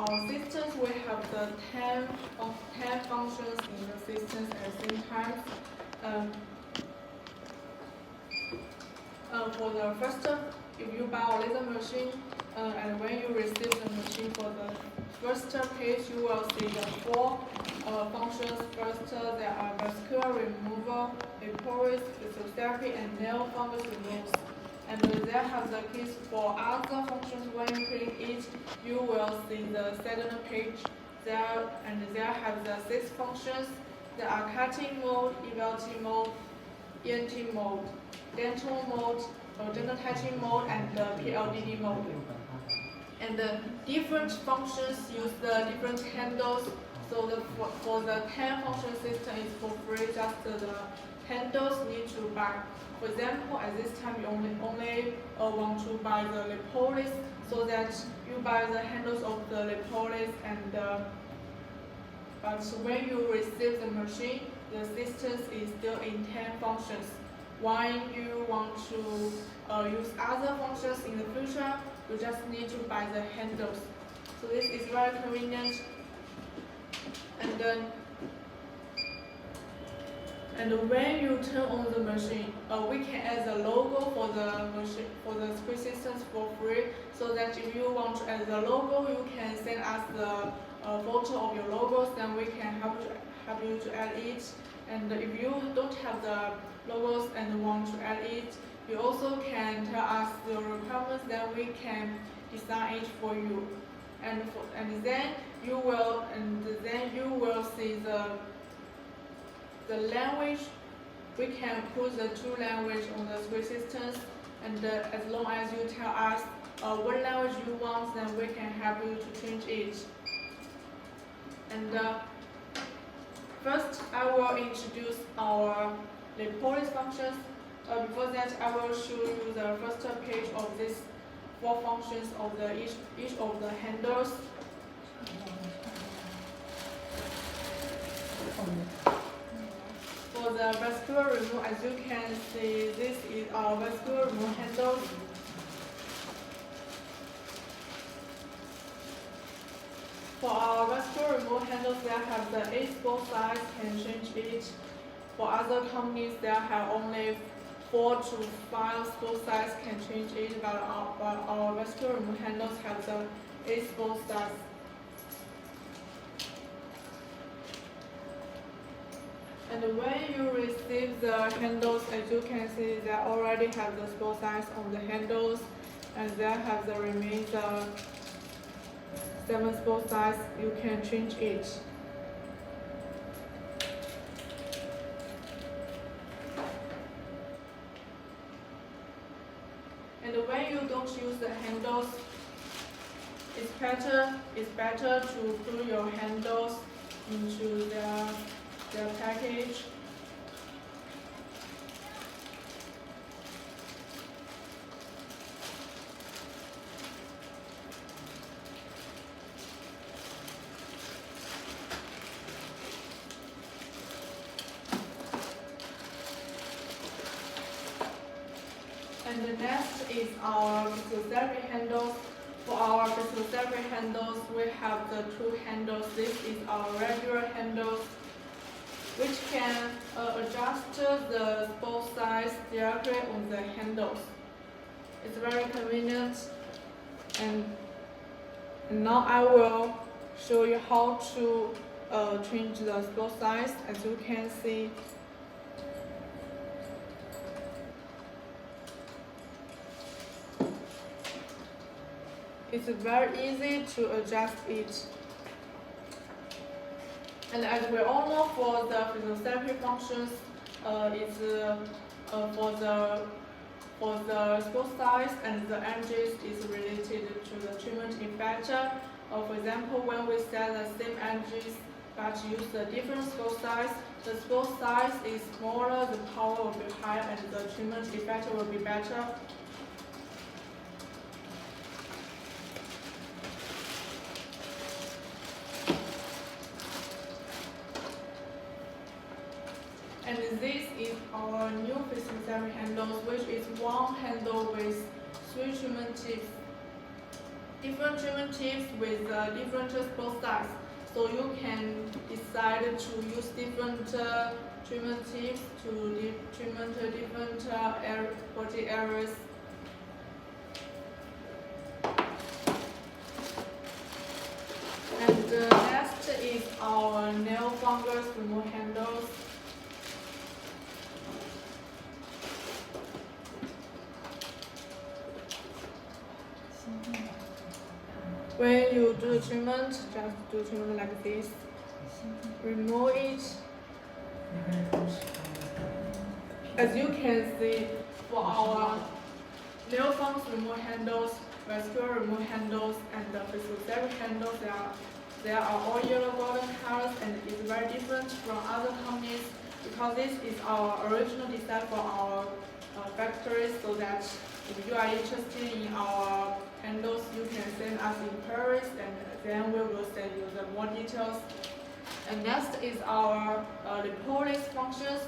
our systems, we have the 10 functions in the systems at the same time. For the first, if you buy a laser machine, and when you receive the machine for the first page, you will see the 4 functions. First, there are vascular removal, leprosis, physiotherapy, and nail fungus removal. And there have the keys for other functions. When you click it, you will see the second page. There have the 6 functions. There are cutting mode, evaluating mode, ENT mode, dental mode, dental touching mode, and the PLDD mode. And the different functions use the different handles. So for the 10 function system is for free. Just the handles need to buy. For example, at this time you only want to buy the leprosis, so that you buy the handles of the leprosis, and but when you receive the machine, the system is still in 10 functions. When you want to use other functions in the future, you just need to buy the handles. So this is very convenient. And when you turn on the machine, we can add the logo for the machine, for the screen systems for free. So that if you want to add the logo, you can send us the photo of your logos, then we can help you to add it. And if you don't have the logos and want to add it, you also can tell us your requirements, then we can design it for you. And then you will see the language. We can put the 2 languages on the screen systems, and as long as you tell us what language you want, then we can help you to change it. And first, I will introduce our leprosis functions. Before that, I will show you the first page of these 4 functions of each of the handles. For the vascular removal, as you can see, this is our vascular removal handle. For our vascular removal handles, they have the 8 spot size, can change it. For other companies, they have only 4 to 5 spot size, can change it, but our vascular removal handles have the 8 spot size. And when you receive the handles, as you can see, they already have the spot size on the handles, and they have the remaining 7 spot size. You can change it. And when you don't use the handles, it's better to put your handles into the package. And the next is our physiotherapy handles. For our physiotherapy handles, we have the 2 handles. This is our regular handles, which can adjust the spot size directly on the handles. It's very convenient. And now I will show you how to change the spot size. As you can see, it's very easy to adjust it. And as we all know, for the physiotherapy functions, it's for the spot size and the energies is related to the treatment effect. For example, when we set the same energies but use the different spot size, the spot size is smaller, the power will be higher, and the treatment effect will be better. And this is our new physiotherapy handles, which is 1 handle with 3 treatment tips. different treatment tips with different spot size. So you can decide to use different treatment tips to treatment different body areas. And next is our nail fungus removal handles. When you do the treatment, just do treatment like this. Remove it. As you can see, for our nail fungus removal handles, vascular removal handles, and the physiotherapy handles, they are all yellow golden colors, and it's very different from other companies because this is our original design for our factory, so that if you are interested in our handles, you can send us inquiries, and then we will send you the more details. And next is our lipolish functions.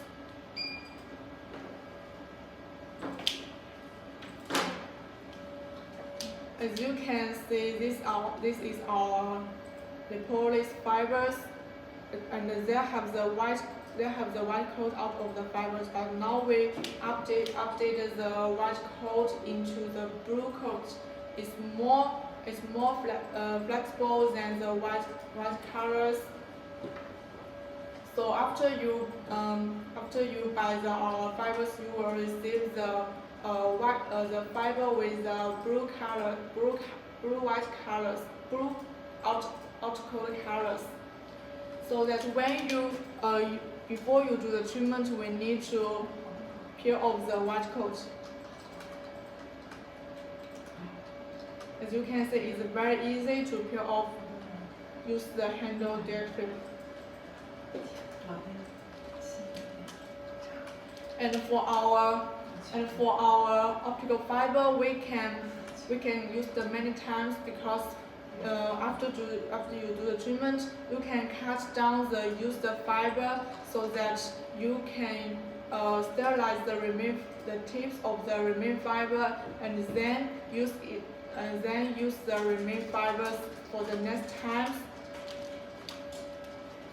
As you can see, this is our lipolish fibers, and they have the white coat out of the fibers. But now we updated the white coat into the blue coat. It's more flexible than the white colors. So after you buy our fibers, you will receive the fiber with the blue white colors, blue out-coat colors. So that when you before you do the treatment, we need to peel off the white coat. As you can see, it's very easy to peel off. Use the handle directly. And for our optical fiber, we can use them many times because after you do the treatment, you can cut down the used fiber so that you can sterilize the tips of the remaining fiber, and then use the remaining fibers for the next time.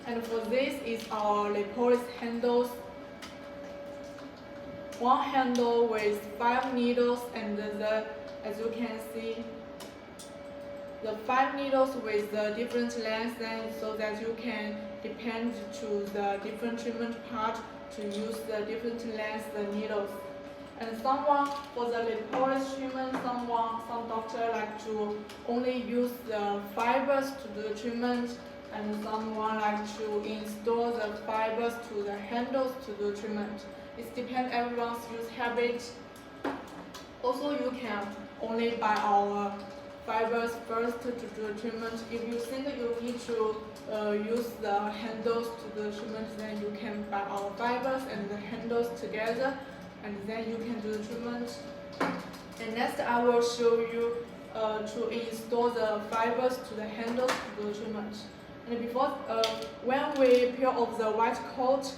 And for this is our lipolish handles. One handle with 5 needles, and as you can see, the 5 needles with the different lengths, so that you can depend to the different treatment part to use the different lengths the needles. And for the lipolish treatment, some doctor like to only use the fibers to do the treatment, and someone like to install the fibers to the handles to do treatment. It depends everyone's use habit. Also, you can only buy our fibers first to do the treatment. If you think you need to use the handles to do the treatment, then you can buy our fibers and the handles together, and then you can do the treatment. And next, I will show you to install the fibers to the handles to do the treatment. And before, when we peel off the white coat,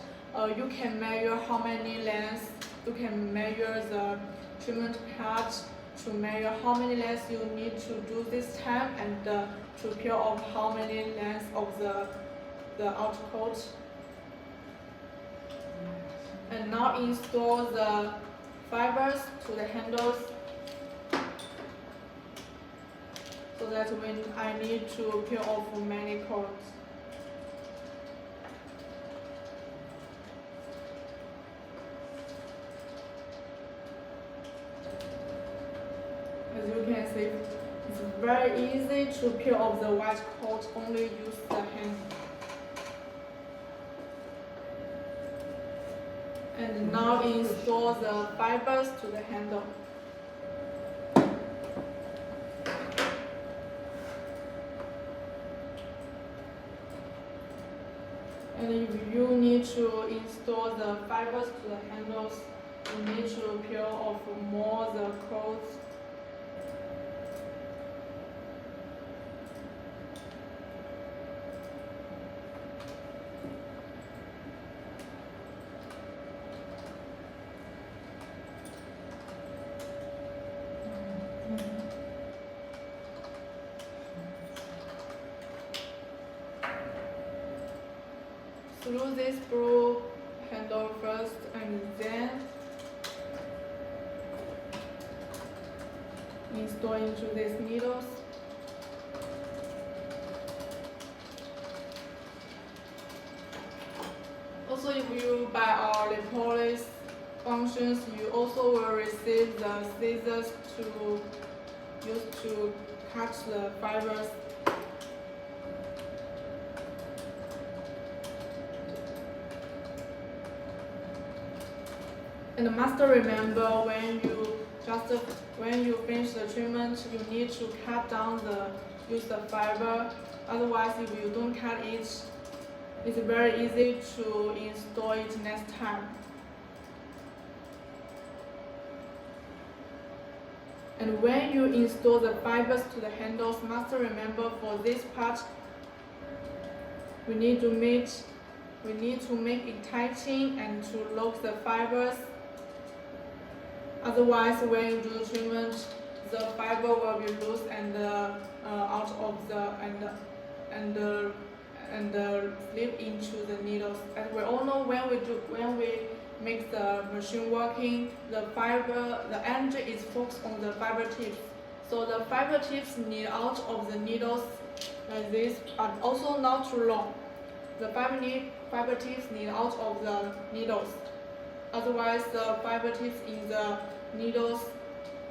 you can measure how many lengths. You can measure the treatment part to measure how many lengths you need to do this time, and to peel off how many lengths of the outer coat. And now install the fibers to the handles, so that when I need to peel off many coats. As you can see, it's very easy to peel off the white coat, only use the hand. And now install the fibers to the handle. And if you need to install the fibers to the handles, you need to peel off more the clothes. screw this screw handle first and then install into these needles. Also, if you buy our Ltd. Functions, you also will receive the scissors to use to cut the fibers. And must remember, when you finish the treatment, you need to cut down the used fiber. Otherwise, if you don't cut it, it's very easy to install it next time. And when you install the fibers to the handles, must remember for this part, we need to make it tighten and to lock the fibers. Otherwise, when you do the treatment, the fiber will be loose and out of the and slip into the needles. And we all know when we make the machine working, the energy is focused on the fiber tips. So the fiber tips need out of the needles like this, but also not too long. The fiber tips need out of the needles. Otherwise, the fiber tips in the needles,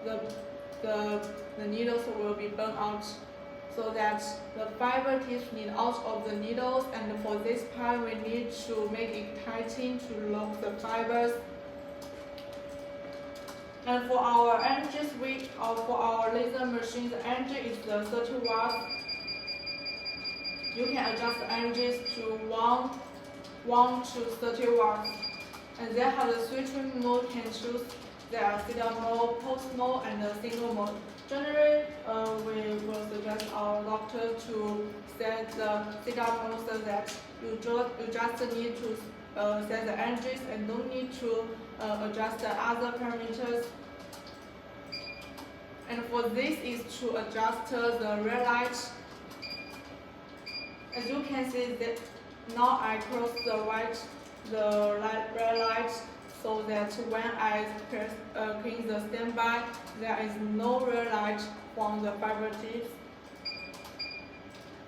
the needles will be burned out. So that the fiber tips need out of the needles, and for this part we need to make it tighten to lock the fibers. And for our energy switch, or for our laser machine, the energy is the 30 watts. You can adjust the energies to 1 to 30 watts. And they have the switching mode, can choose the serial mode, post mode, and the single mode. Generally, we will suggest our doctor to set the serial mode so that you just need to set the energies and don't need to adjust the other parameters. And for this is to adjust the red light. As you can see that now I cross the red light, so that when I clean the standby, there is no red light from the fiber tips.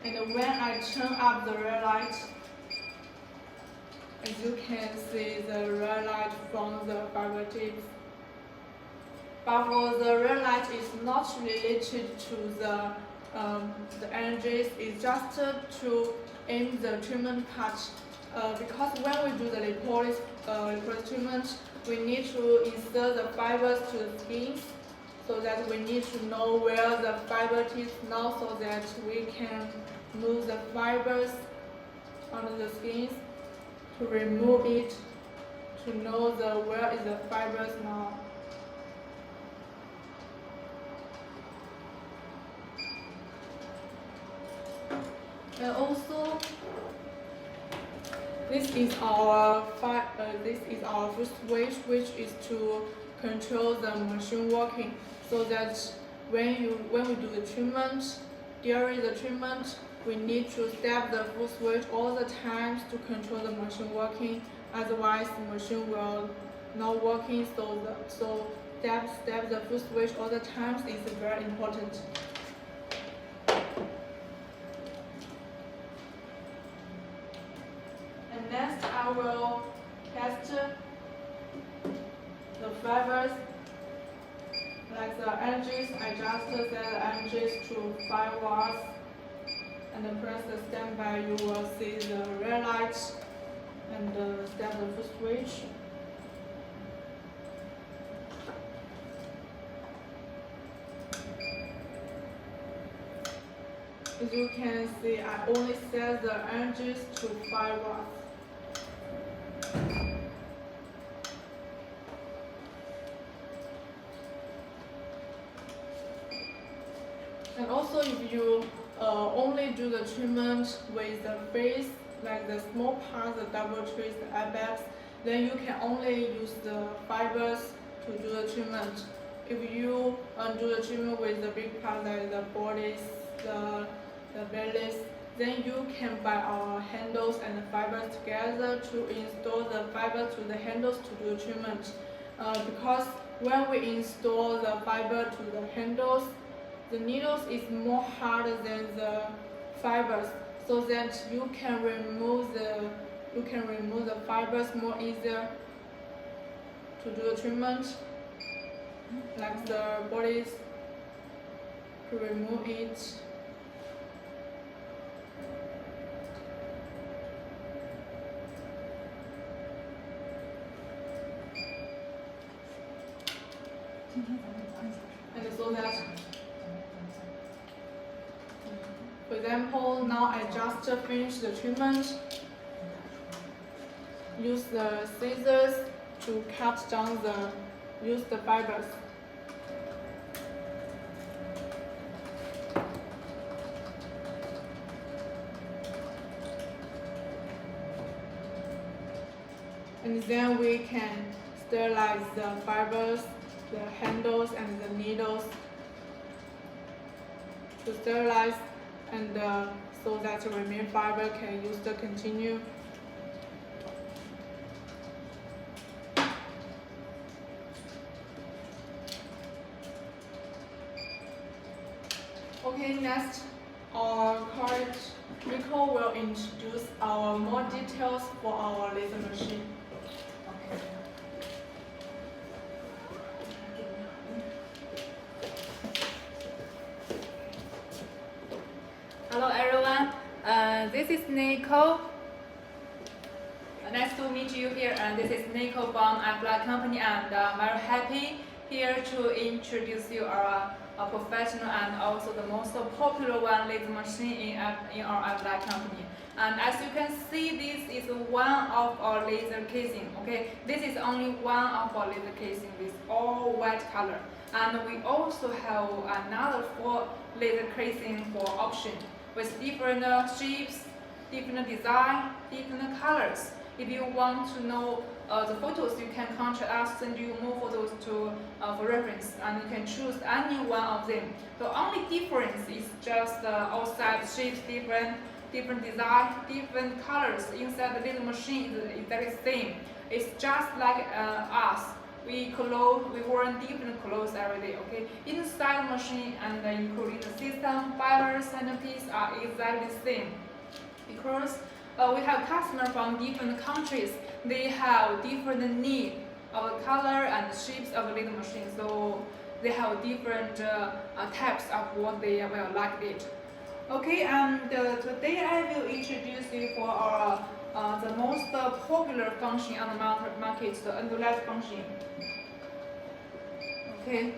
And when I turn up the red light, as you can see the red light from the fiber tips. But for the red light is not related to the energies, it's just to aim the treatment part. Because when we do the lipolysis treatment, we need to insert the fibers to the skins, so that we need to know where the fiber is now, so that we can move the fibers under the skins to remove it, to know where is the fibers now. And also, this is our first switch, which is to control the machine working, so that when we do the treatment, during the treatment, we need to step the full switch all the times to control the machine working. Otherwise, the machine will not working. So step the full switch all the times is very important. Next, I will test the fibers, like the energies. I just set the energies to 5 watts, and press the standby. You will see the red light, and step the full switch. As you can see, I only set the energies to 5 watts. And also, if you only do the treatment with the face, like the small parts, the double trace, the apex, then you can only use the fibers to do the treatment. If you do the treatment with the big part, like the bodies, the bellies, then you can buy our handles and the fibers together to install the fiber to the handles to do the treatment. Because when we install the fiber to the handles, the needles is more harder than the fibers, so that you can remove the fibers more easier to do the treatment, like the bodies to remove it. And so that, for example, now I just finished the treatment. Use the scissors to cut down the fibers. And then we can sterilize the fibers, the handles and the needles to sterilize, and so that the remaining fiber can use to continue. Okay, next our colleague Nico will introduce our more details for our laser machine. Hello everyone, this is Nico. Nice to meet you here. This is Nico from Arfurla company, and I'm very happy here to introduce you our professional and also the most popular one laser machine in our Arfurla company. And as you can see, this is one of our laser casing. Okay, this is only one of our laser casing with all white color, and we also have another 4 laser casing for option, with different shapes, different design, different colors. If you want to know the photos, you can contact us, send you more photos to for reference, and you can choose any one of them. The only difference is just the outside shapes different design, different colors. Inside the little machine is exactly the same. It's just like us. We wear different clothes every day. Okay, inside the machine and including the system, fibers, and pieces are exactly the same. Because we have customers from different countries, they have different need of the color and shapes of the little machine. So they have different types of what they will like it. Okay, and today I will introduce you for our the most popular function on the market, the end-of-life function. Okay.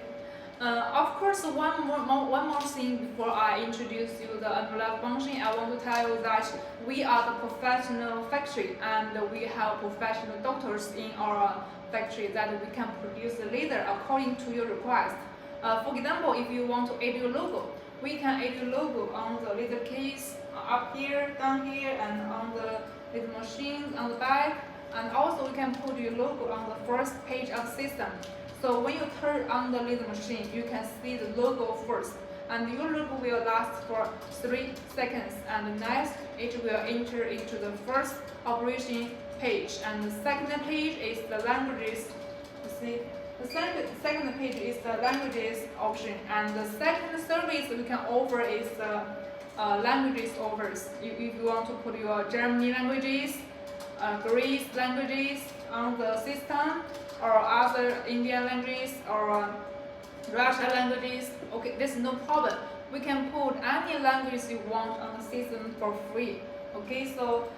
Of course, one more thing before I introduce you the end-of-life function, I want to tell you that we are the professional factory, and we have professional doctors in our factory that we can produce the laser according to your request. For example, if you want to add your logo, we can add your logo on the laser case, up here, down here, and on the laser machine, on the back, and also we can put your logo on the first page of the system. So when you turn on the laser machine, you can see the logo first, and your logo will last for 3 seconds, and next it will enter into the first operation page, and the second page is the languages. You see, the second page is the languages option, and the second service we can offer is the languages offers. If you want to put your Germany languages, Greece languages on the system, or other Indian languages, or Russian languages, okay, there's no problem. We can put any language you want on the system for free. Okay, so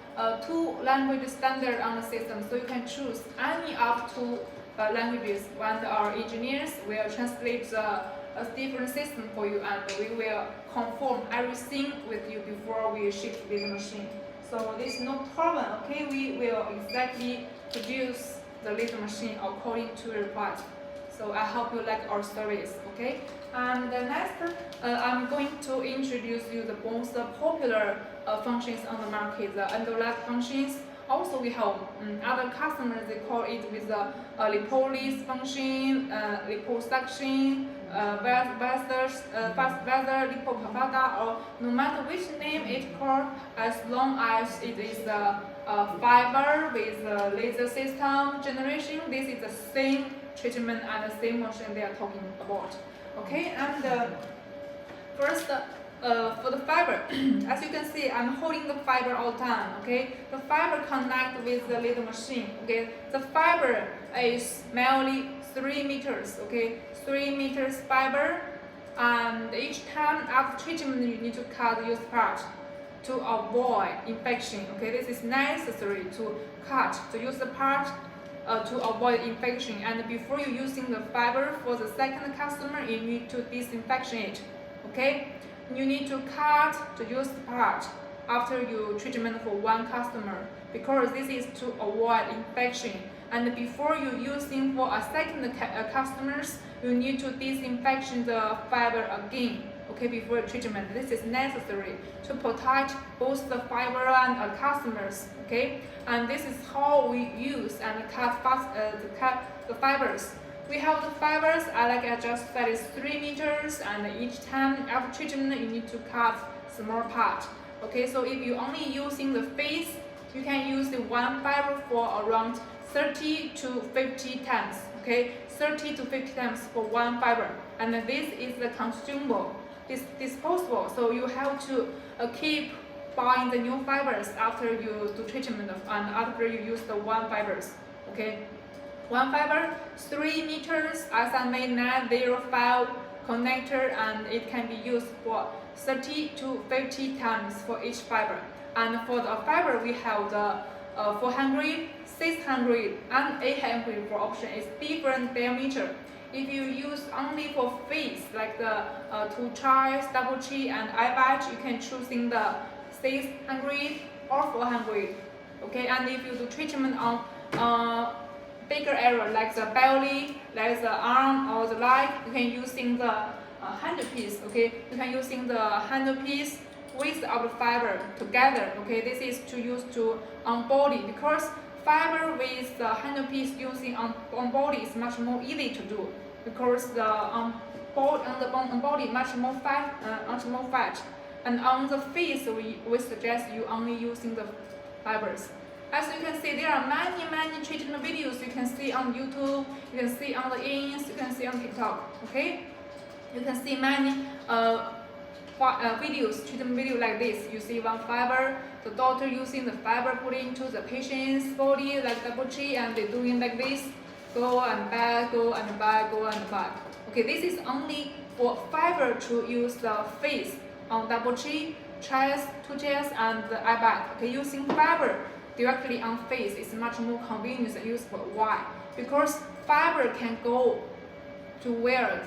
2 language standard on the system, so you can choose any of 2 languages. When our engineers will translate a different system for you, and we will confirm everything with you before we ship this machine. So there's no problem. Okay, we will exactly produce the laser machine according to your request. So I hope you like our service. Okay, and next I'm going to introduce you the most popular functions on the market, the end-of-life functions. Also, we have other customers, they call it with the lipolysis function, liposuction, whether lipopada or no matter which name it's called, as long as it is a fiber with a laser system generation, this is the same treatment and the same motion they are talking about. Okay, and first for the fiber, as you can see, I'm holding the fiber all the time. Okay, the fiber connect with the laser machine. Okay, the fiber is merely 3 meters. Okay, 3 meters fiber, and each time after treatment you need to cut the used part to avoid infection. Okay, this is necessary to cut the used part to avoid infection. And before you using the fiber for the second customer, you need to disinfection it. Okay, you need to cut the used part after you treatment for one customer, because this is to avoid infection. And before you using for a second customers, you need to disinfection the fiber again. Okay, before treatment, this is necessary to protect both the fiber and customers. Okay, and this is how we use and cut the fibers. We have the fibers, like I just said, is 3 meters, and each time after treatment you need to cut small part. Okay, so if you only using the face, you can use the one fiber for around 30 to 50 times. Okay, 30 to 50 times for one fiber, and this is the consumable, disposable. So you have to keep buying the new fibers after you do treatment and after you use the one fibers. Okay, one fiber, 3 meters SMA 905 connector, and it can be used for 30 to 50 times for each fiber. And for the fiber, we have the 400, 600, and 800 for option. It's different diameter. If you use only for face, like the 2 tries, double G, and eye batch, you can choosing the 600 or 400. Okay, and if you do treatment on bigger area like the belly, like the arm or the leg, you can using the handpiece. Okay, you can using the handpiece with the fiber together. Okay, this is to use to on body, because fiber with the handpiece using on body is much more easy to do, because the on body much more fat, and on the face we suggest you only using the fibers. As you can see, there are many treatment videos you can see on YouTube, you can see on the Ins, you can see on TikTok. Okay, you can see many videos, treatment video like this. You see one fiber, the doctor using the fiber put into the patient's body like double G, and they doing like this, go and back, go and back, go and back. Okay, this is only for fiber to use the face on double G, chest, 2 chests, and the eye back. Okay, using fiber directly on face is much more convenient and useful. Why? Because fiber can go to where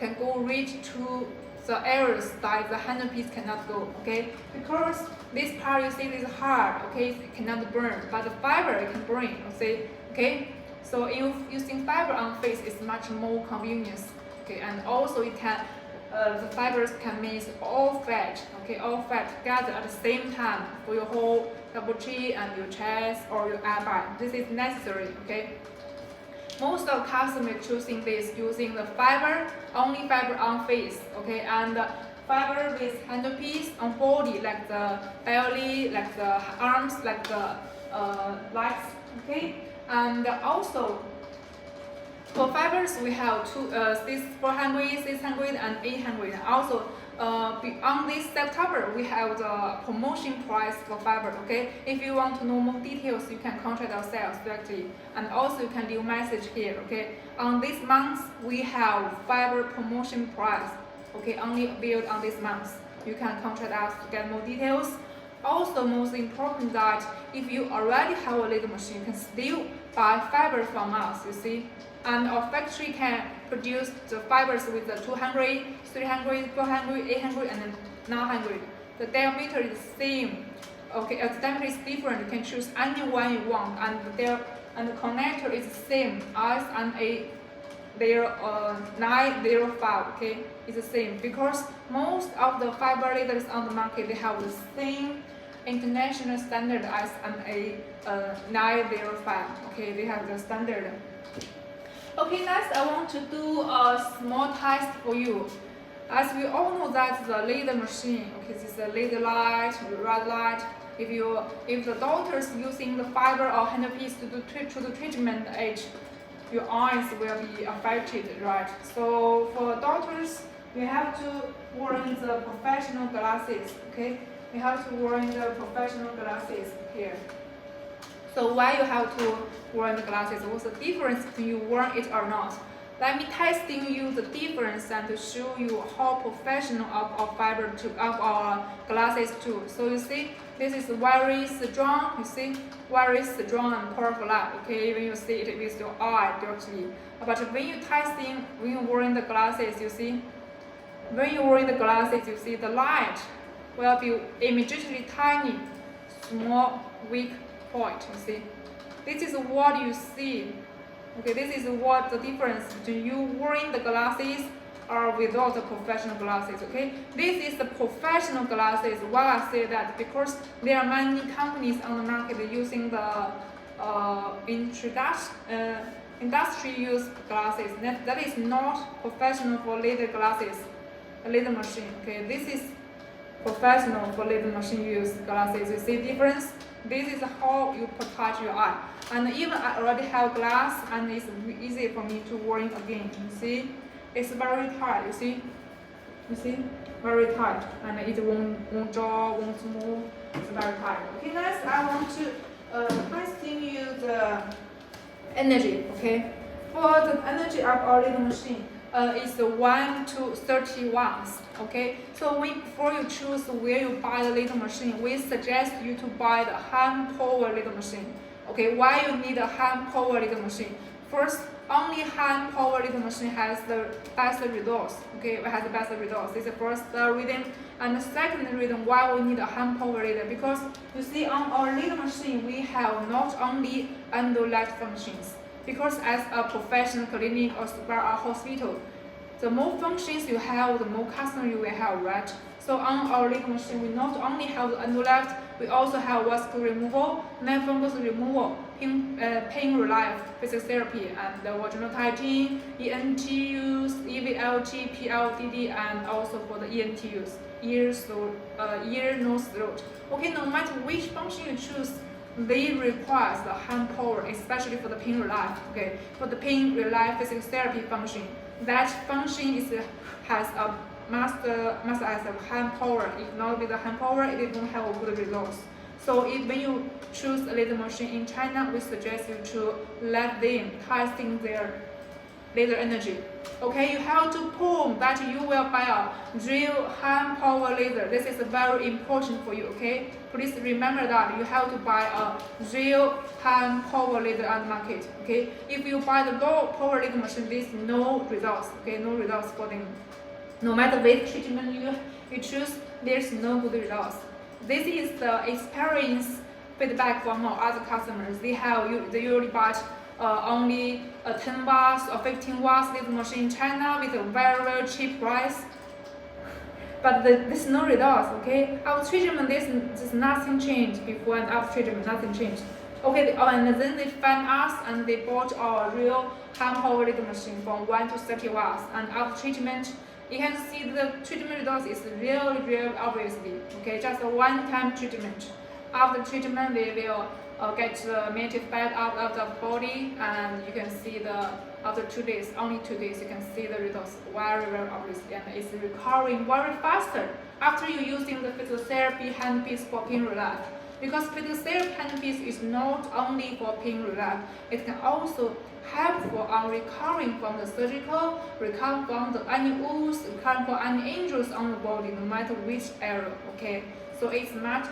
can go reach to the areas that the handpiece cannot go. Okay, because this part you see is hard. Okay, it cannot burn, but the fiber it can burn. You see. Okay, so if using fiber on face is much more convenient. Okay, and also it can the fibers can mix all fat. Okay, all fat together at the same time for your whole double G and your chest or your eye back. This is necessary. Okay. Most of customers choosing this using the fiber, only fiber on face. Okay, and fiber with handpiece on body, like the belly, like the arms, like the legs. Okay, and also for fibers we have 400, 600, and 800. Also on this September we have the promotion price for fiber. Okay, if you want to know more details, you can contact our sales directly, and also you can leave message here. Okay, on this month we have fiber promotion price. Okay, only available on this month. You can contact us to get more details. Also, most important that if you already have a laser machine, you can still buy fiber from us. You see. And our factory can produce the fibers with the 200, 300, 400, 800, and 900. The diameter is the same. Okay, the diameter is different. You can choose any one you want, and the connector is the same as an 905. Okay, it's the same, because most of the fiber lasers on the market, they have the same international standard as an 905. Okay, they have the standard. Okay, next I want to do a small test for you. As we all know that the laser machine, okay, this is the laser light, red light. If the doctors using the fiber or handpiece to the treatment edge, your eyes will be affected, right? So for doctors, you have to wear the professional glasses, okay? You have to wear the professional glasses here. So why you have to wear the glasses? What's the difference between you wear it or not? Let me testing you the difference and to show you how professional of our glasses too. So you see, this is very strong. You see, very strong and powerful light. Okay, when you see it with your eye directly. But when you testing, when you wearing the glasses, you see, when you wearing the glasses, you see the light will be immediately tiny, small, weak point. You see, this is what you see. Okay, this is what the difference between you wearing the glasses or without the professional glasses. Okay, this is the professional glasses. Why I say that? Because there are many companies on the market using the industry use glasses. That is not professional for laser glasses, laser machine. Okay, this is professional for laser machine use glasses. You see difference? This is how you protect your eye. And even I already have glass and it's easy for me to wear it again. You see? It's very tight, you see? You see? Very tight. And it won't draw, won't move. It's very tight. Okay, next I want to testing you the energy, okay? For the energy of our little machine, is 1 to 30 watts. Okay, so before you choose where you buy the little machine, we suggest you to buy the hand power little machine. Okay, why you need a hand power little machine? First, only hand power little machine has the best results. Okay, it has the best results. This is the first reason. And the second reason why we need a hand power laser, because you see on our little machine we have not only light functions. Because as a professional clinic or a hospital, the more functions you have, the more customers you will have, right? So on our little machine, we not only have the endoleft, we also have vascular removal, nerve fungus removal, pain relief, physical therapy, and the vaginal hygiene, ENT use, EVLT, PLDD, and also for the ENT use, ear, nose, throat. Okay, no matter which function you choose, they require the hand power, especially for the pain relief. Okay, for the pain relief physical therapy function, that function has a must as a hand power. If not with the hand power, it won't have good results. So when you choose a laser machine in China, we suggest you to let them testing their laser energy. Okay, you have to prove that you will buy a real hand power laser. This is very important for you. Okay, please remember that you have to buy a real hand power laser on the market. Okay, if you buy the low power laser machine, there's no results. Okay, no results for them. No matter which treatment you choose, there's no good results. This is the experience feedback from our other customers. They usually buy only 10 watts or 15 watts laser machine in China with a very cheap price. But there's no results. Okay, our treatment there's nothing changed before and after treatment, nothing changed. Okay, and then they found us and they bought our real hand power laser machine from 1 to 30 watts. And after treatment, you can see the treatment results is really obviously. Okay, just a one-time treatment. After treatment, they will get the native fat out of the body, and you can see after 2 days, only 2 days, you can see the results very obviously, and it's recovering very faster after you using the physical therapy handpiece for pain relief. Because physical therapy handpiece is not only for pain relief, it can also help for recovering from the surgical, recover from any wounds, recover from any injuries on the body, no matter which area. Okay, so it's much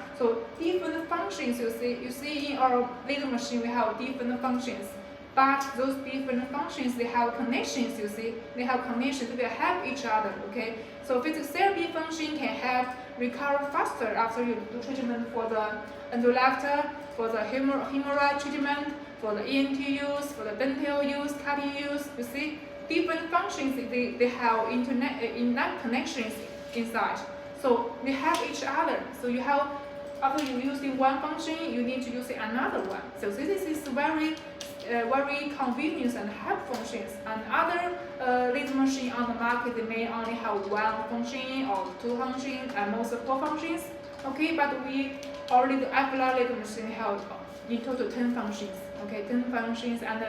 different functions. You see in our laser machine we have different functions, but those different functions they have connections. You see, they have connections. They help each other. Okay, so physical therapy function can help recover faster after you do treatment for the endoleft, for the hemorrhoid treatment, for the ENT use, for the dental use, cutting use. You see, different functions they have internet connections inside. So they help each other. So you have, after you using one function, you need to use another one. So this is very very convenient and help functions. And other laser machine on the market, they may only have one function or two functions, and most 4 functions. Okay, but we already the Arfurla laser machine have in total 10 functions. Okay, 10 functions, and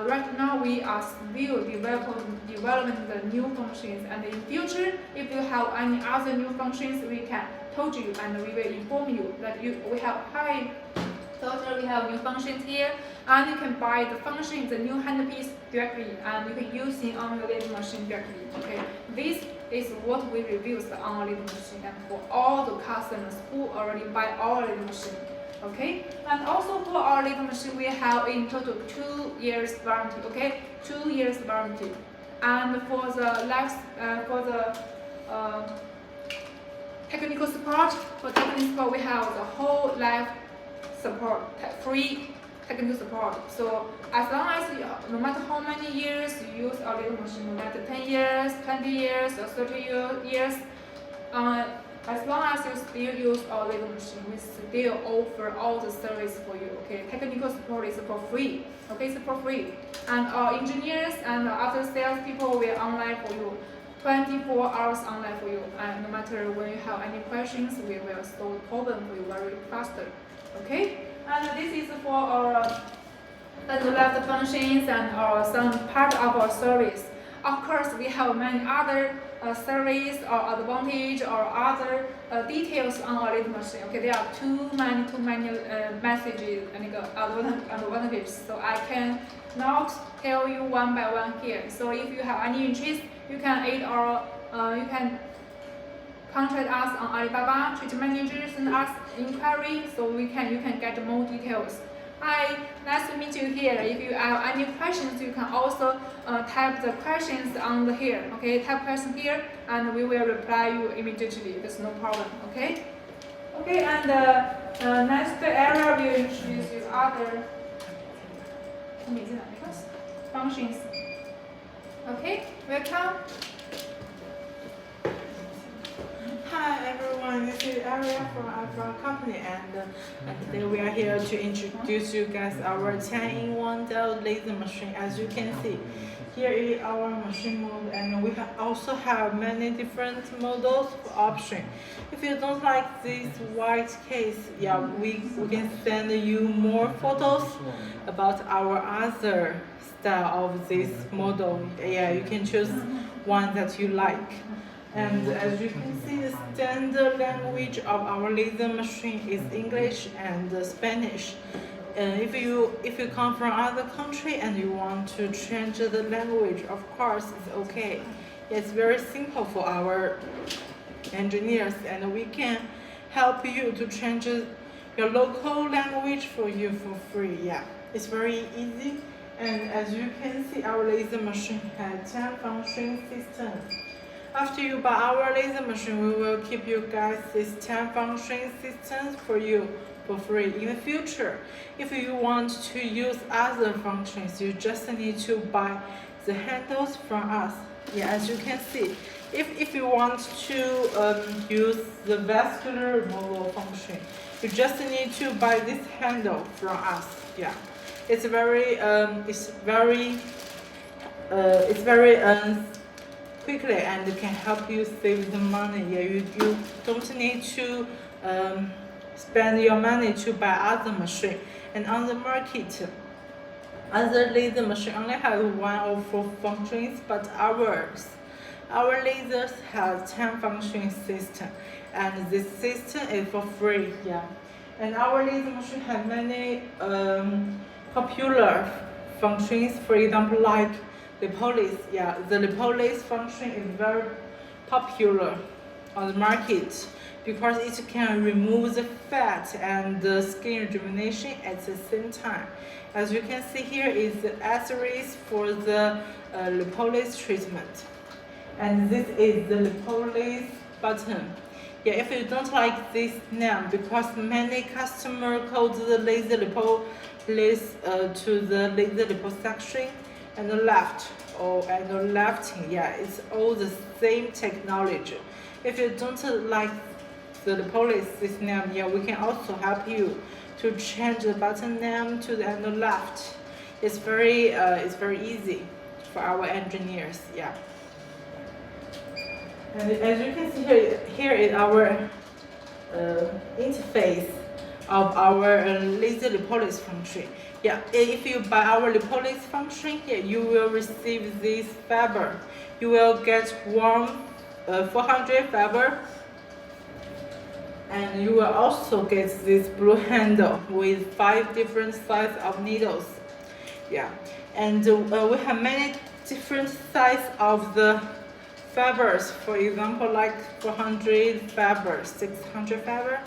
right now we are still developing the new functions. And in future, if you have any other new functions, we can told you and we will inform you that we have new functions here, and you can buy the function, the new handpiece directly, and you can use it on your laser machine directly. Okay, this is what we reviews on our laser machine, and for all the customers who already buy our laser machine. Okay, and also for our laser machine, we have in total 2 years warranty. Okay, 2 years warranty, and for the technical support, we have the whole life support, free technical support. So as long as no matter how many years you use our laser machine, no matter 10 years, 20 years, or 30 years, as long as you still use our laser machine, we still offer all the service for you. Okay, technical support is for free. Okay, it's for free, and our engineers and other sales people will online for you. 24 hours online for you, and no matter when you have any questions, we will solve the problem for you very faster. Okay, and this is for our left functions and some part of our service. Of course, we have many other service or advantage or other details on our laser machine. Okay, there are too many messages and advantages, so I can not tell you one by one here. So if you have any interest, you can you can contact us on Alibaba Trade Manager, send us inquiry, so you can get more details. Hi, nice to meet you here. If you have any questions, you can also type the questions on the here. Okay, type question here, and we will reply you immediately. There's no problem. Okay. Okay, and next area we will introduce you other functions. Okay, welcome. Hi everyone, this is Aria from Arfurla company, and today we are here to introduce you guys our 10-in-1 Dell laser machine. As you can see, here is our machine model, and we also have many different models for option. If you don't like this white case, yeah, we can send you more photos about our other style of this model. Yeah, you can choose one that you like. And as you can see, the standard language of our laser machine is English and Spanish. If you come from other country and you want to change the language, of course it's okay. It's very simple for our engineers, and we can help you to change your local language for you for free. Yeah, it's very easy. And as you can see, our laser machine has 10 function systems. After you buy our laser machine, we will keep you guys these 10 function systems for you for free. In the future, if you want to use other functions, you just need to buy the handles from us. Yeah, as you can see, if you want to use the vascular removal function, you just need to buy this handle from us. Yeah, it's very quickly and can help you save the money. Yeah, you don't need to spend your money to buy other machine. And on the market, other laser machine only have 1 or 4 functions, but our lasers have 10 function system, and this system is for free. Yeah, and our laser machine have many popular functions. For example, like lipolysis. Yeah, the lipolysis function is very popular on the market because it can remove the fat and the skin rejuvenation at the same time. As you can see here is the accessories for the lipolysis treatment, and this is the lipolysis button. Yeah, if you don't like this name, because many customers call the laser lipolysis to the laser liposuction and the left and the lifting. Yeah, it's all the same technology. If you don't like the lipolysis name, yeah, we can also help you to change the button name to the left. It's very easy for our engineers. Yeah. And as you can see here is our interface of our laser lipolysis function. Yeah, if you buy our lipolysis function, yeah, you will receive this fiber. You will get one 400 fiber, and you will also get this blue handle with 5 different sizes of needles. Yeah, and we have many different sizes of the fibers. For example, like 400 fiber, 600 fiber,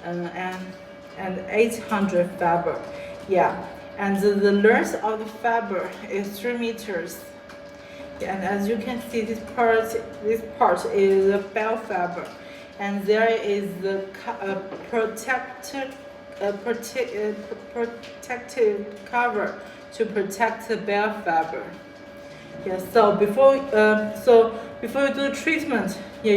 and 800 fiber. Yeah, and the length of the fiber is 3 meters. And as you can see, this part is the bell fiber, and there is the protective cover to protect the bell fiber. Yeah. So before you do treatment, yeah,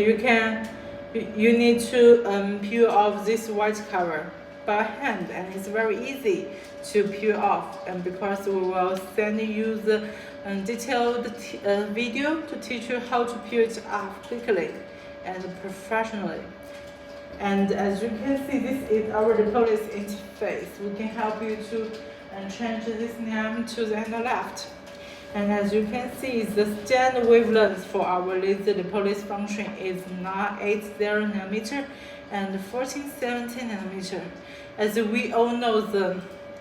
you need to peel off this white cover by hand, and it's very easy to peel off. And because we will send you the detailed video to teach you how to peel it off quickly and professionally. And as you can see, this is our lipolysis interface. We can help you to change this name to the left. And as you can see, the standard wavelength for our laser lipolysis function is 980 nanometer and 1470 nanometer. As we all know,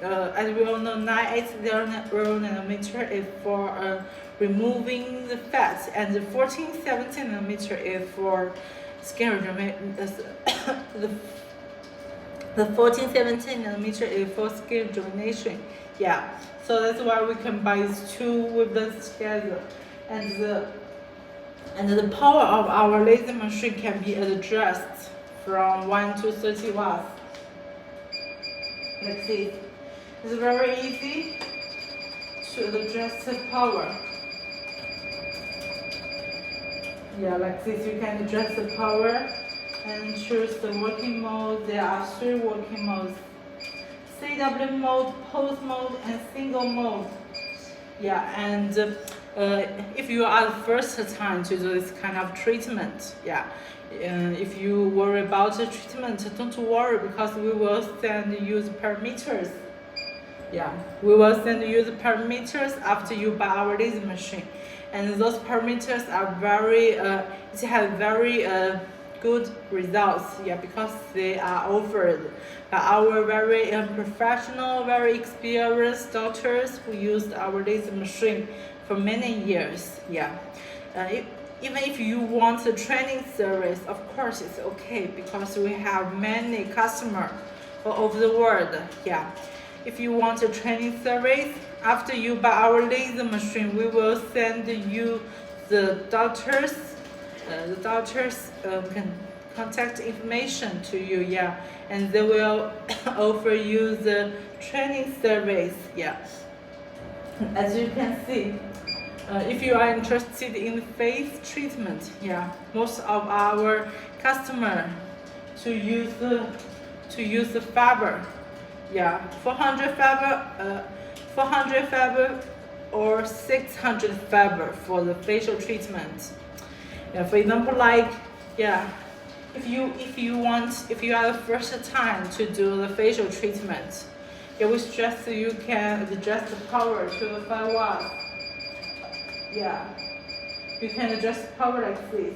980 nanometer is for removing the fat, and the 1470 nanometer is for skin rejuvenation. The 1470 nanometer is for skin rejuvenation. Yeah, so that's why we combine these two wavelengths together, and the power of our laser machine can be adjusted from 1 to 30 watts. Like this. It's very easy to adjust the power. Yeah, like this, you can adjust the power and choose the working mode. There are 3 working modes: CW mode, pulse mode, and single mode. Yeah, and if you are the first time to do this kind of treatment, yeah, if you worry about the treatment, don't worry, because we will send you the parameters. Yeah, we will send you the parameters after you buy our laser machine, and those parameters are it has very good results. Yeah, because they are offered by our very professional, very experienced doctors who used our laser machine for many years. Yeah, even if you want a training service, of course it's okay, because we have many customers all over the world. Yeah. If you want a training service, after you buy our laser machine, we will send you the doctor's contact information to you. Yeah, and they will offer you the training service. Yeah, as you can see, if you are interested in face treatment, yeah, most of our customers to use the fiber. Yeah, 400 fiber or 600 fiber for the facial treatment. Yeah, for example, like, yeah, if you are the first time to do the facial treatment, yeah, we suggest you can adjust the power to the 5 watts. Yeah, you can adjust the power like this.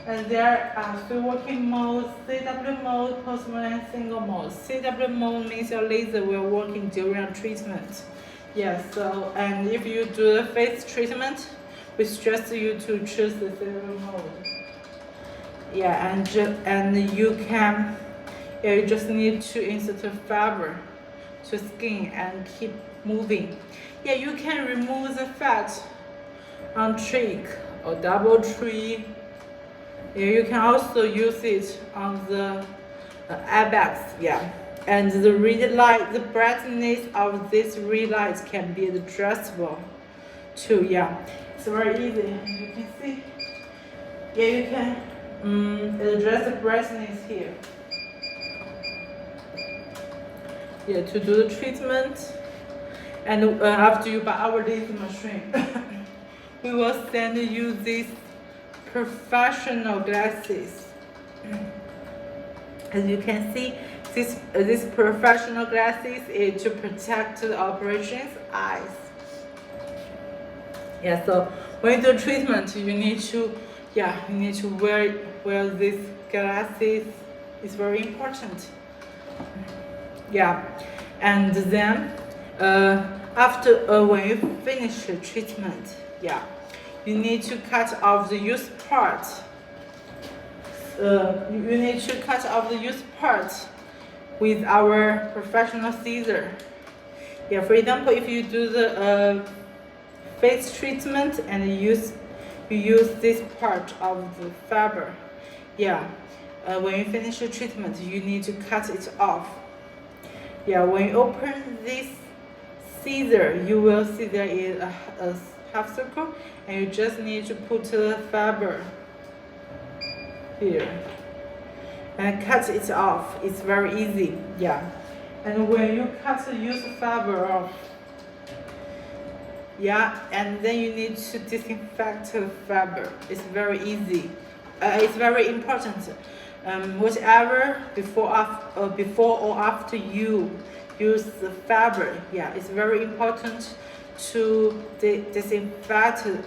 And there are 3 working modes: CW mode, pulse mode, and single mode. CW mode means your laser will working during treatment. Yeah, so, and if you do the face treatment, we suggest you to choose the CW mode. Yeah, and you just need to insert a fiber to skin and keep moving. Yeah, you can remove the fat on cheek or double tree. Yeah, you can also use it on the eye bags. Yeah, and the red light, the brightness of this red light can be adjustable too. Yeah, it's very easy. You can see. Yeah, you can adjust the brightness here. Yeah, to do the treatment. And after you buy our laser machine, we will send you these professional glasses. As you can see, this professional glasses is to protect the operation's eyes. Yeah, so when you do treatment, you need to wear these glasses. It's very important. Yeah, and then after when you finish the treatment, yeah, you need to cut off the used part. You need to cut off the used part with our professional scissor. Yeah, for example, if you do the face treatment and you use this part of the fiber, yeah, when you finish the treatment, you need to cut it off. Yeah, when you open this scissor, you will see there is a half circle, and you just need to put the fiber here and cut it off. It's very easy. Yeah, and when you cut the used fiber off, yeah, and then you need to disinfect the fiber. It's very easy. It's very important. Whatever before or after you use the fiber, yeah, it's very important to disinfect the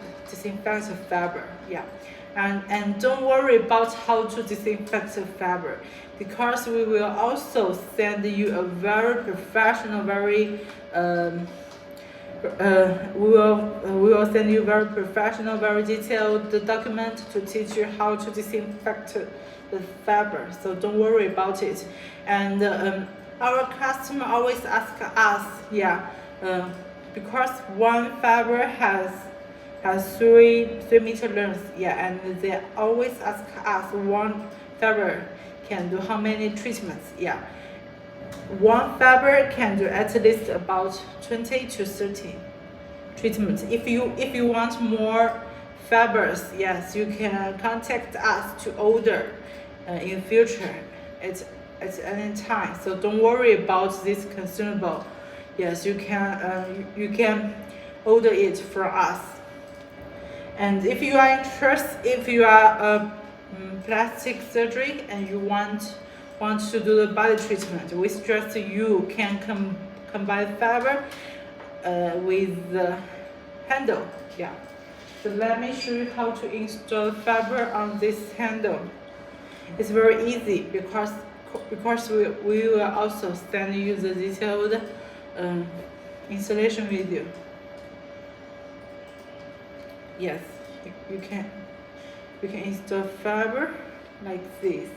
fiber. Yeah, and don't worry about how to disinfect the fiber, because we will also send you a very professional, very we will send you very professional, very detailed document to teach you how to disinfect the fiber. So don't worry about it. And our customer always ask us, yeah, because one fiber has 3 meter length, yeah, and they always ask us one fiber can do how many treatments, yeah. One fiber can do at least about 20 to 30 treatments. If you want more fibers, yes, you can contact us to order in future at any time. So don't worry about this consumable. Yes, you can order it from us. And if you are interested, if you are a plastic surgery and you want to do the body treatment, we suggest you can combine fiber with the handle. Yeah. So let me show you how to install fiber on this handle. It's very easy because we will also send you the detailed installation video. Yes, you can install fiber like this.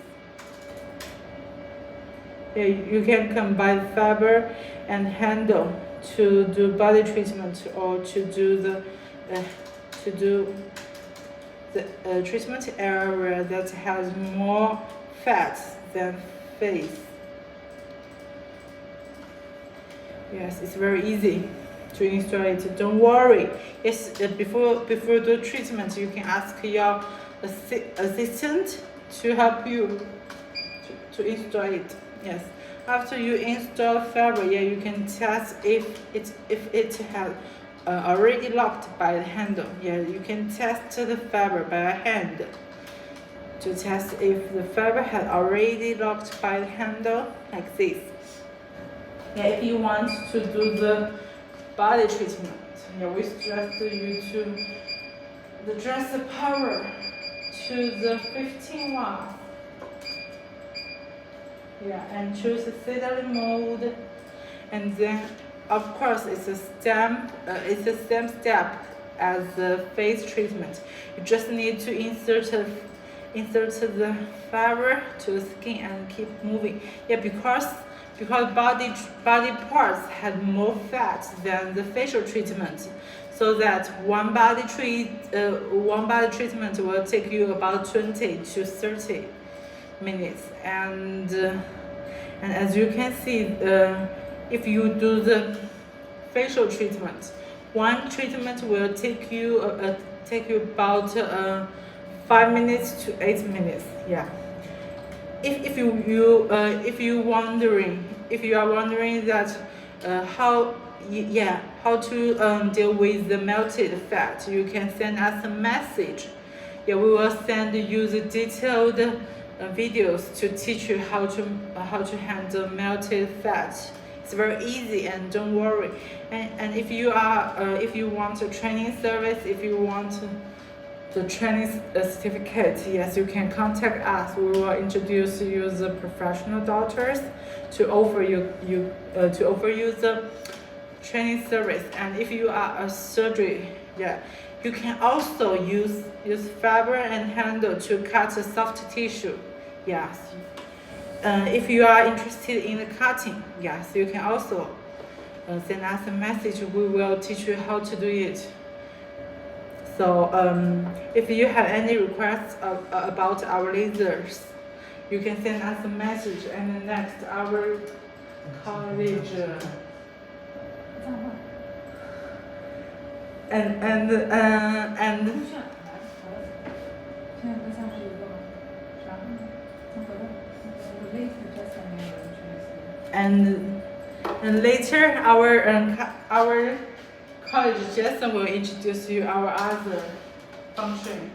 Yeah, you can combine fiber and handle to do body treatment or to do the treatment area that has more fat than face. Yes, it's very easy to install it. Don't worry. Yes, before the treatment, you can ask your assistant to help you to install it. Yes. After you install fiber, yeah, you can test if it has already locked by the handle. Yeah, you can test the fiber by hand to test if the fiber has already locked by the handle, like this. Yeah, if you want to do the body treatment, yeah, we suggest you to adjust the power to the 15 watts. Yeah, and choose the settling mode, and then of course it's the same step as the face treatment. You just need to insert the fiber to the skin and keep moving. Yeah, because body parts have more fat than the facial treatment, so that one body treatment will take you about 20 to 30 minutes. And as you can see, if you do the facial treatment, one treatment will take you about 5 minutes to 8 minutes. Yeah. If you are wondering that how deal with the melted fat, you can send us a message. Yeah, we will send you the detailed videos to teach you how to handle melted fat. It's very easy, and don't worry. And if you want a training service, if you want the training certificate, yes, you can contact us. We will introduce you the professional doctors to offer you the training service. And if you are a surgery, yeah, you can also use fiber and handle to cut the soft tissue. Yes. If you are interested in the cutting, yes, you can also send us a message. We will teach you how to do it. So if you have any requests about our lasers, you can send us a message, and next our college and later our college Jason will introduce you our other function.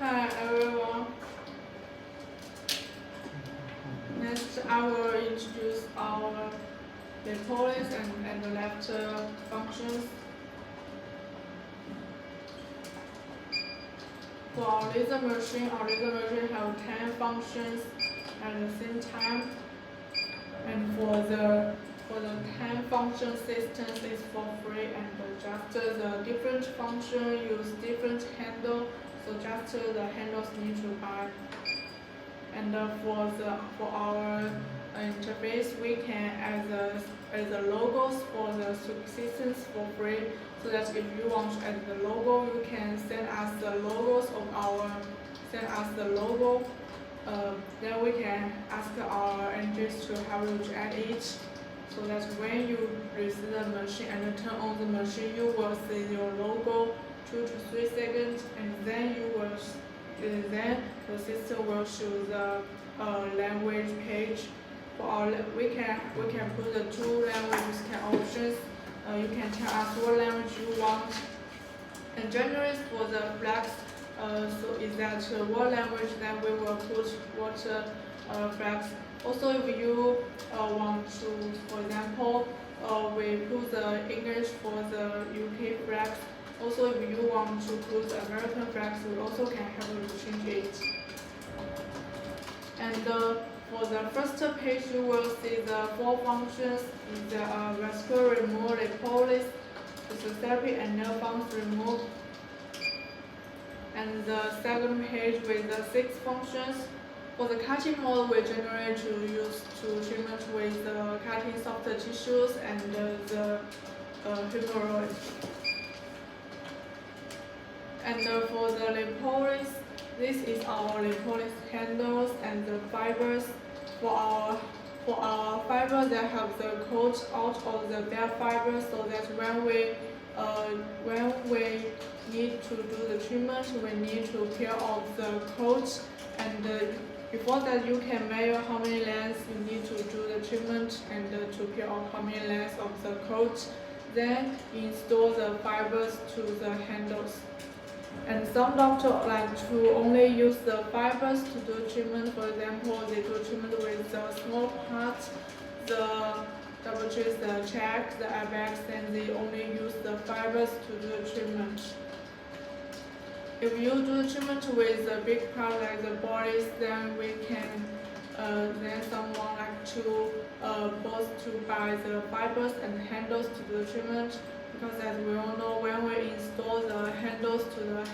Hi everyone. Next, I will introduce our lipolysis and the left functions. For our laser machine have 10 functions at the same time. And for the 10 function systems is for free, and just the different function use different handle, so just the handles need to buy. And for our interface, we can add the logos for the subsystems for free. So that if you want to add the logo, you can send us the logos of logo. Then we can ask our engineers to help you to add it. So that when you receive the machine and turn on the machine, you will see your logo 2 to 3 seconds, and then the system will show the language page. We can put the 2 language options. You can tell us what language you want. And generally for the flags, so is that what language then we will put what flags. Also, if you want to, for example, we put the English for the UK flags. Also, if you want to put the American flags, we also can help you to change it. And for the first page, you will see the 4 functions: the vascular remove, lipolysis, physiotherapy, and nerve funds remove. And the second page with the 6 functions. For the cutting mode, we generally use treatment with the cutting soft tissues and the hemorrhoids. And for the lipolysis, this is our lipolysis handles and the fibers. For our fibers, they have the coat out of the dead fibers, so that when we need to do the treatment, we need to peel off the coat. And before that, you can measure how many lengths you need to do the treatment and to peel off how many lengths of the coat. Then install the fibers to the handles. And some doctors like to only use the fibers to do treatment. For example, they do treatment with the small parts, the double trace, the check, the airbags, and they only use the fibers to do the treatment. If you do treatment with a big part like the bodies, then we can then someone like to both to buy the fibers and handles to do the treatment. Because as we all know, when we install the handles to the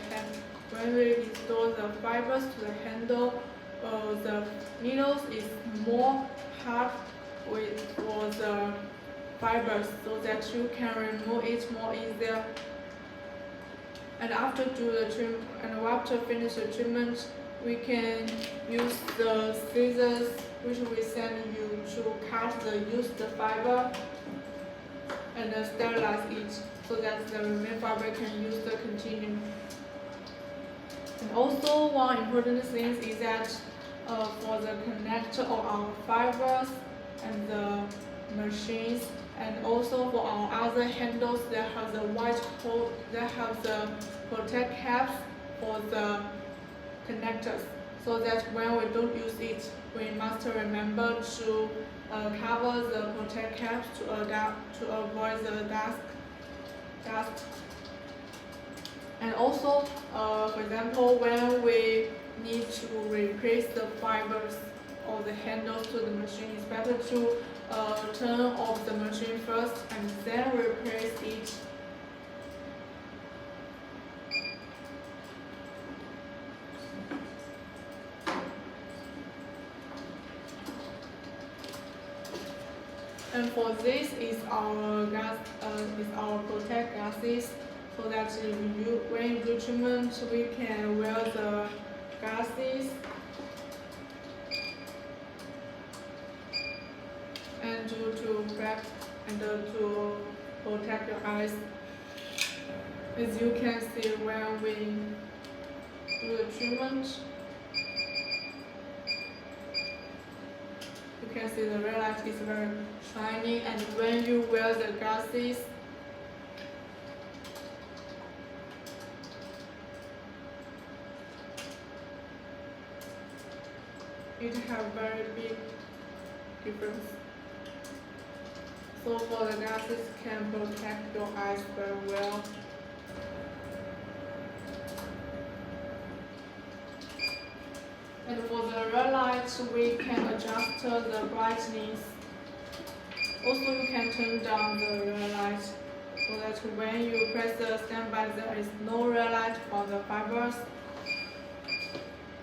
when we install the fibers to the handle, the needles is more hard for the fibers, so that you can remove it more easier. And after do the treatment, and after finish the treatment, we can use the scissors, which we send you to cut the used fiber and sterilize it, so that the remaining fiber can use the continue. And also one important thing is that for the connector of our fibers and the machines, and also for our other handles, they have the white coat, they have the protect caps for the connectors, so that when we don't use it, we must remember to cover the protect caps to avoid the dust. And also, for example, when we need to replace the fibers of the handles to the machine, it's better to turn off the machine first and then replace it. And for this is our protect glasses, so that when you do treatment, we can wear the glasses and to protect your eyes. As you can see, when we do the treatment, you can see the red light is very shiny, and when you wear the glasses, it has very big difference. So for the glasses can protect your eyes very well. And for the red light, we can adjust the brightness. Also, you can turn down the red light, so that when you press the standby, there is no red light for the fibers.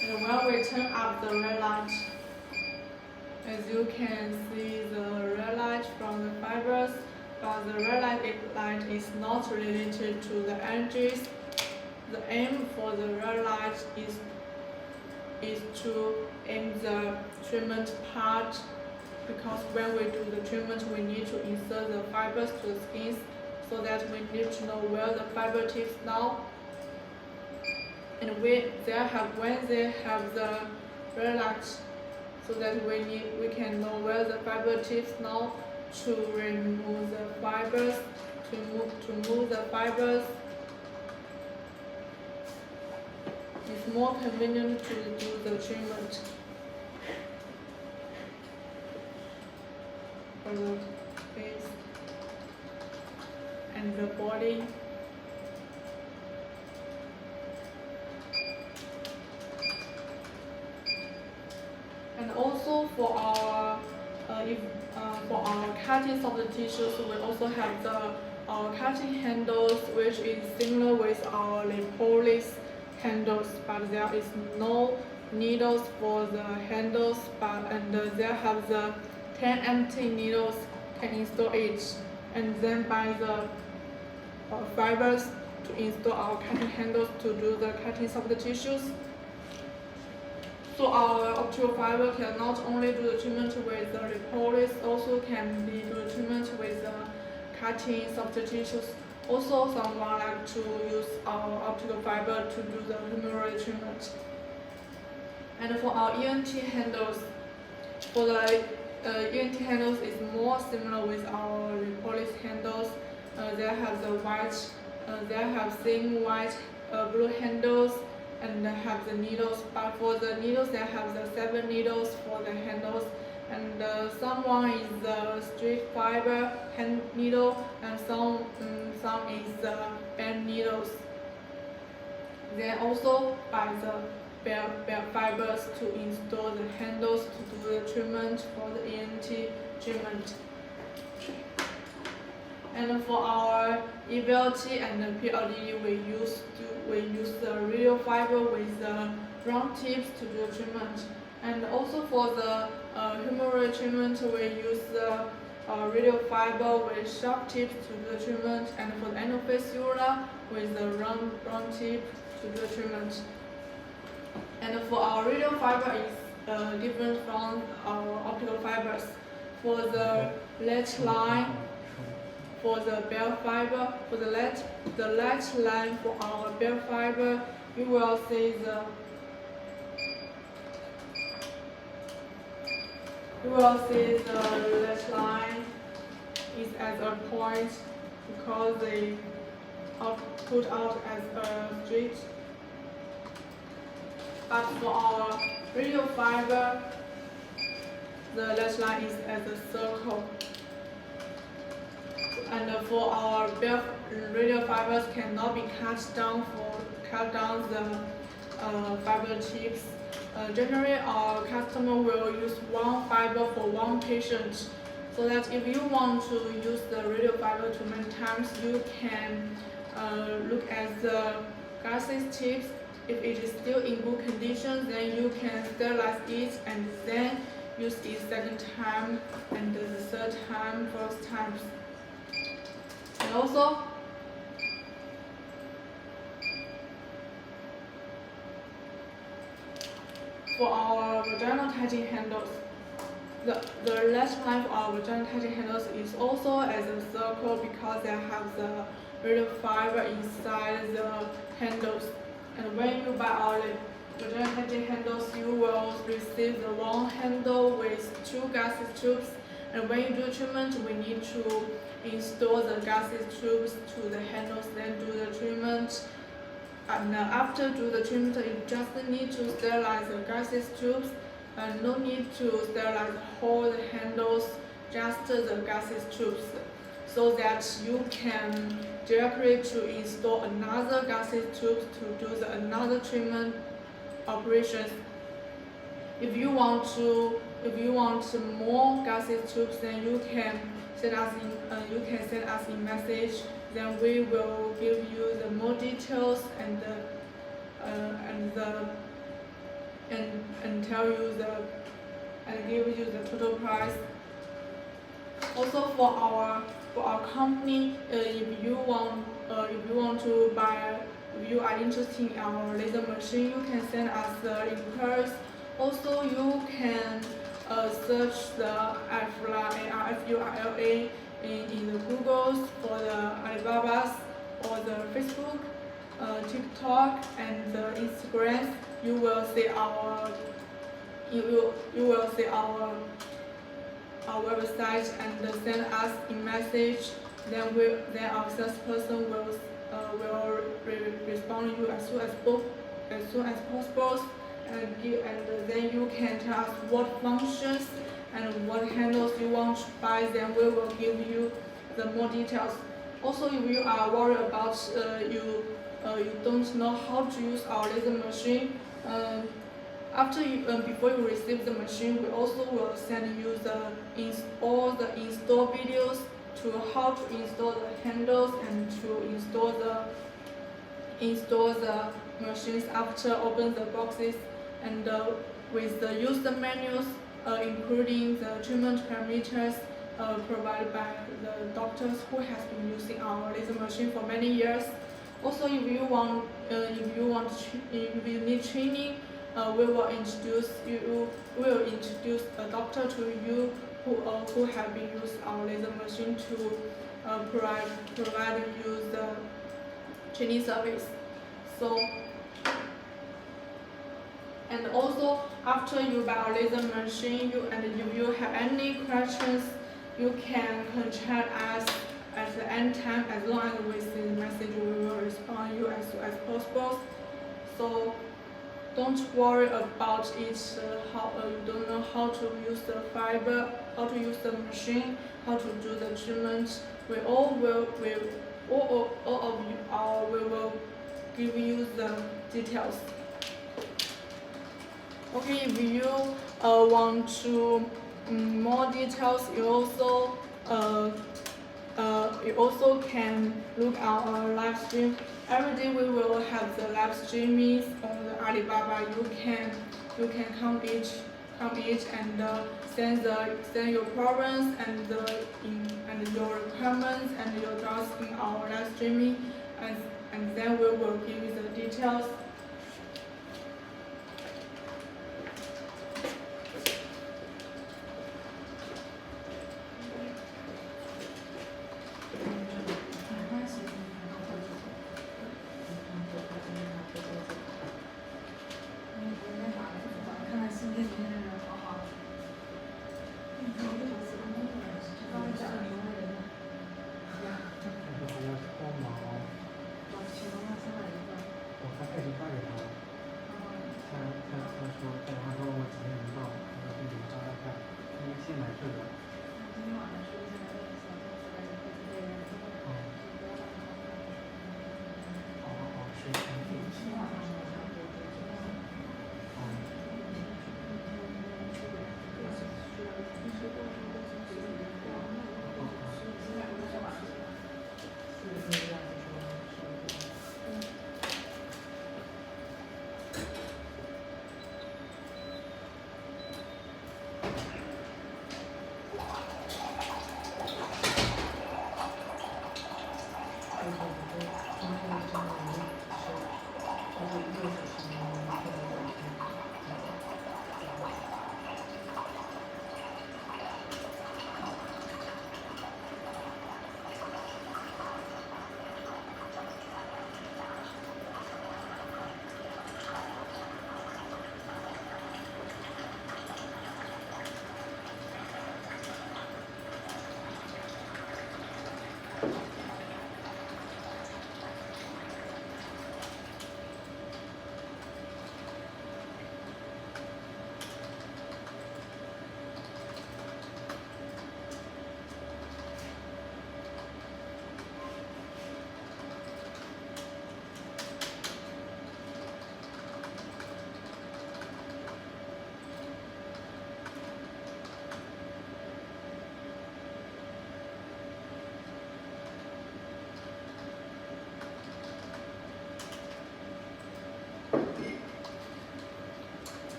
And when we turn up the red light, as you can see the red light from the fibers, but the red light is not related to the energies. The aim for the red light is to aim the treatment part, because when we do the treatment we need to insert the fibers to the skin, so that we need to know where the fiber tips now. And when they have the red light, so that we can know where the fiber tips now to remove the fibers, to move the fibers. It's more convenient to do the treatment for the face and the body. And also for our cutting soft tissues, we also have the cutting handles, which is similar with our lipoliss handles, but there is no needles for the handles, and there have the 10 empty needles can install each, and then buy the fibers to install our cutting handles to do the cutting soft tissues. So our optical fiber can not only do the treatment with the lipoliss, also can be do the treatment with the cutting soft tissues. Also, someone like to use our optical fiber to do the hemorrhoid treatment. And for our ENT handles, for the ENT handles is more similar with our lipoliss handles. They have the white, they have thin white blue handles, and they have the needles. But for the needles, they have the 7 needles for the handles, and someone is the straight fiber hand needle, and some is the band needles. Then also buy the bare fibers to install the handles to do the treatment for the ENT treatment. And for our EVLT and the PLD, we use the radio fiber with the round tips to do the treatment. And also for the hemorrhoid treatment, we use the radio fiber with sharp tips to do the treatment, and for the endofascicular with the round tip to do the treatment. And for our radio fiber is different from our optical fibers. For the latch line, for the bare fiber, for the latch line for our bare fiber, you will see the latch line is at a point because they are put out as a straight. But for our radio fiber, the latch line is as a circle. And for our bare radio fibers cannot be cut down the fiber tips. Generally, our customer will use one fiber for one patient, so that if you want to use the radio fiber too many times, you can look at the gases tips. If it is still in good condition, then you can sterilize it and then use it second time and the third time, fourth times. And also, for our vaginal tighting handles, the latch line for our vaginal tighting handles is also as a circle because they have the radio fiber inside the handles. And when you buy our vaginal tighting handles, you will receive the long handle with 2 gases tubes. And when you do treatment, we need to install the gases tubes to the handles, then do the treatment. And after do the treatment, you just need to sterilize the gases tubes, and no need to sterilize whole the handles, just the gases tubes, so that you can directly to install another gases tubes to do another treatment operations. If you want more gases tubes, then you can send us a message. Then we will give you the more details and and tell you and give you the total price. Also for our company, if you want to buy, if you are interested in our laser machine, you can send us the inquiries. Also, you can search the Arfurla Arfurla in the Googles for the Alibabas or the Facebook, TikTok and the Instagram. You will see our website and send us a message. Then our salesperson will respond you as soon as possible. And then you can tell us what functions and what handles you want to buy. Then we will give you the more details. Also, if you are worried about you don't know how to use our laser machine, before you receive the machine, we also will send you all the install videos to how to install the handles and to install the machines after open the boxes, and with the user manuals, including the treatment parameters provided by the doctors who has been using our laser machine for many years. Also, if you need training, we will introduce a doctor to you who have been using our laser machine to provide you the training service. So, and also after you buy our laser machine, if you have any questions, you can contact us at the end time. As long as we see the message, we will respond you as soon as possible. So don't worry about it. How you don't know how to use the fiber, how to use the machine, how to do the treatment. We will give you the details. Okay, if you want to more details, you also can look at our live stream. Every day we will have the live streaming on the Alibaba. You can come each and send your problems and your requirements and your doubts in our live streaming, and then we will give you the details.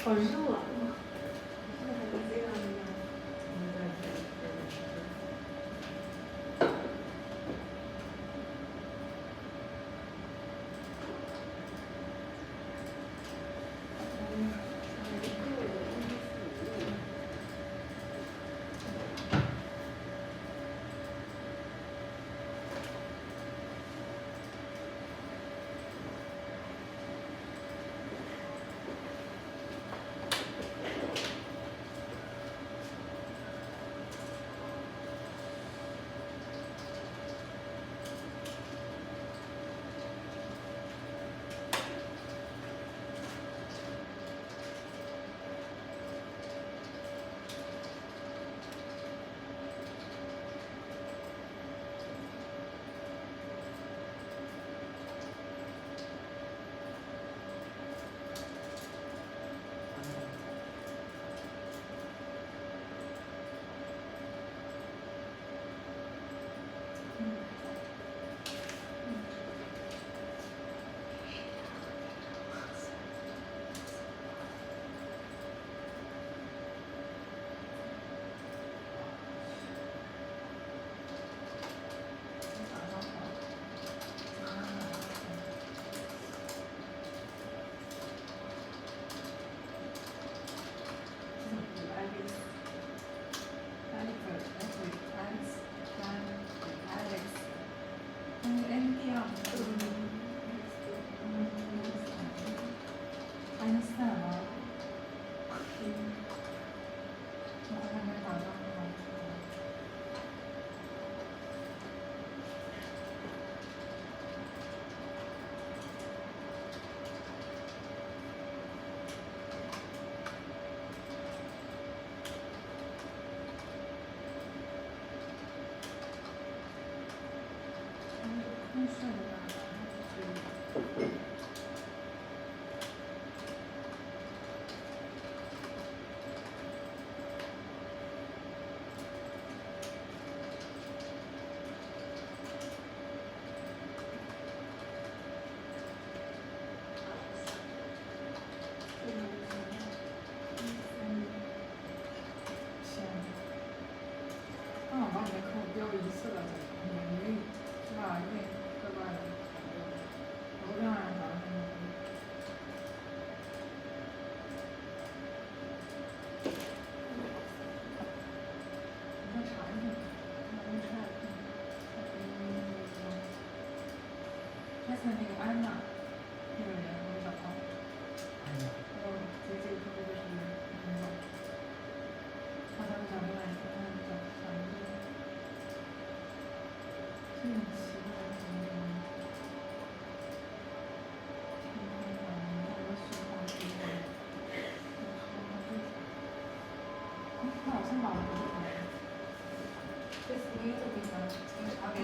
好热啊！标一次了，免运是吧？运各个人，我不让人找什么。你再查一下，没查。刚才那个安娜，那个人我没找到。这个特别就是很好。他当时找另外一个，他找一个。很奇怪，好像把我们这个，这是第一个地方，查给